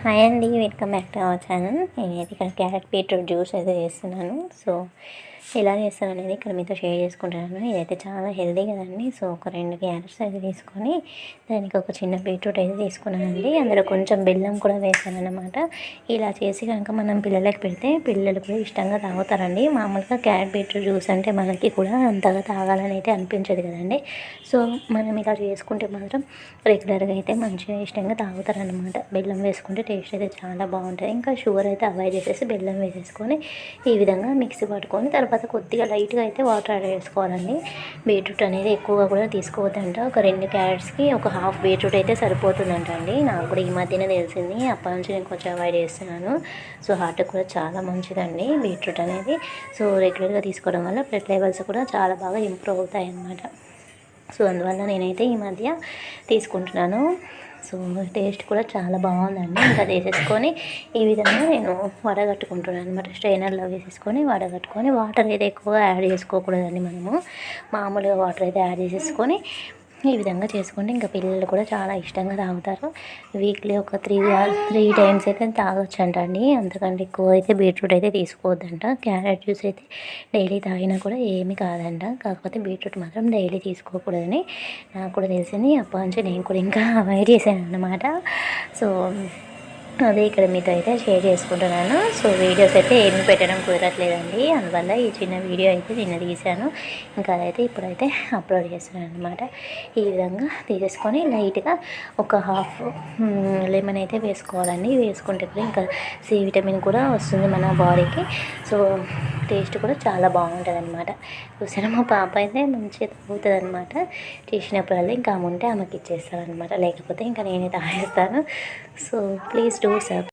Hi అండి, welcome back to our channel. నేనైతే ఇక్కడ క్యారెట్ బీట్రూట్ జ్యూస్ అయితే చేస్తున్నాను. సో ఎలా చేస్తాను అనేది ఇక్కడ మీతో షేర్ చేసుకుంటున్నాను. ఇదైతే చాలా హెల్దీ కదండి. సో ఒక 2 క్యారెట్స్ అయితే తీసుకొని దానికి ఒక చిన్న బీట్రూట్ అయితే తీసుకున్నానండి. అందులో కొంచెం బెల్లం కూడా వేసాను అనమాట. ఇలా చేసి కనుక మనం పిల్లలకి పెడితే పిల్లలు కూడా ఇష్టంగా తాగుతారండి. మామూలుగా క్యారెట్ బీట్రూట్ జ్యూస్ అంటే మనకి కూడా అంతగా తాగాలని అయితే అనిపించదు కదండి. సో మనం ఇలా చేసుకుంటే మాత్రం రెగ్యులర్గా అయితే మంచిగా ఇష్టంగా తాగుతారనమాట. బెల్లం వేసుకుంటే టేస్ట్ అయితే చాలా బాగుంటుంది. ఇంకా షుగర్ అయితే అవాయిడ్ చేసేసి బెల్లం వేసేసుకొని ఈ విధంగా మిక్సీ పట్టుకొని తర్వాత కొద్దిగా లైట్గా అయితే వాటర్ యాడ్ చేసుకోవాలండి. బీట్రూట్ అనేది ఎక్కువగా కూడా తీసుకోవద్దంట. ఒక 2 క్యారెట్స్కి ఒక హాఫ్ బీట్రూట్ అయితే సరిపోతుందంట అండి. నాకు కూడా ఈ మధ్యనే తెలిసింది. అప్పటి నుంచి నేను కొంచెం అవాయిడ్ చేస్తున్నాను. సో హార్ట్ కూడా చాలా మంచిదండి బీట్రూట్ అనేది. సో రెగ్యులర్గా తీసుకోవడం వల్ల బ్లడ్ లెవెల్స్ కూడా చాలా బాగా ఇంప్రూవ్ అవుతాయి అన్నమాట. సో అందువల్ల నేనైతే ఈ మధ్య తీసుకుంటున్నాను. సో టేస్ట్ కూడా చాలా బాగుందండి. ఇంకా తీసేసుకొని ఈ విధంగా నేను వడగట్టుకుంటున్నాను అనమాట. స్ట్రైనర్లో వేసేసుకొని వడగట్టుకొని వాటర్ అయితే ఎక్కువగా యాడ్ చేసుకోకూడదండి. మనము మామూలుగా వాటర్ అయితే యాడ్ చేసేసుకొని ఈ విధంగా చేసుకుంటే ఇంకా పిల్లలు కూడా చాలా ఇష్టంగా తాగుతారు. వీక్లీ ఒక 3 టైమ్స్ అయితే తాగొచ్చంట అండి. అంతకంటే ఎక్కువ అయితే బీట్రూట్ అయితే తీసుకోవద్దంట. క్యారెట్ జ్యూస్ అయితే డైలీ తాగినా కూడా ఏమీ కాదంట. కాకపోతే బీట్రూట్ మాత్రం డైలీ తీసుకోకూడదని నాకు కూడా తెలిసింది. అప్పటి నుంచి నేను కూడా ఇంకా అవాయిడ్ చేశాను అన్నమాట. సో అదే ఇక్కడ మీతో అయితే షేర్ చేసుకుంటున్నాను. సో వీడియోస్ అయితే ఏమి పెట్టడం కుదరట్లేదండి. అందువల్ల ఈ చిన్న వీడియో అయితే నిన్న తీశాను. ఇంకా అదైతే ఇప్పుడైతే అప్లోడ్ చేస్తున్నాను అనమాట. ఈ విధంగా తీసేసుకొని లైట్గా ఒక హాఫ్ లెమన్ అయితే వేసుకోవాలండి. వేసుకుంటే కూడా ఇంకా సి విటమిన్ కూడా వస్తుంది మన బాడీకి. సో టేస్ట్ కూడా చాలా బాగుంటుంది అనమాట. చూసారా మా పాప అయితే మంచిగా తాగుతుంది అనమాట. చేసినప్పుడల్లా ఇంకా ఆమె ఉంటే ఆమెకి ఇచ్చేస్తాను అనమాట. లేకపోతే ఇంకా నేనే తాగేస్తాను. So please do sub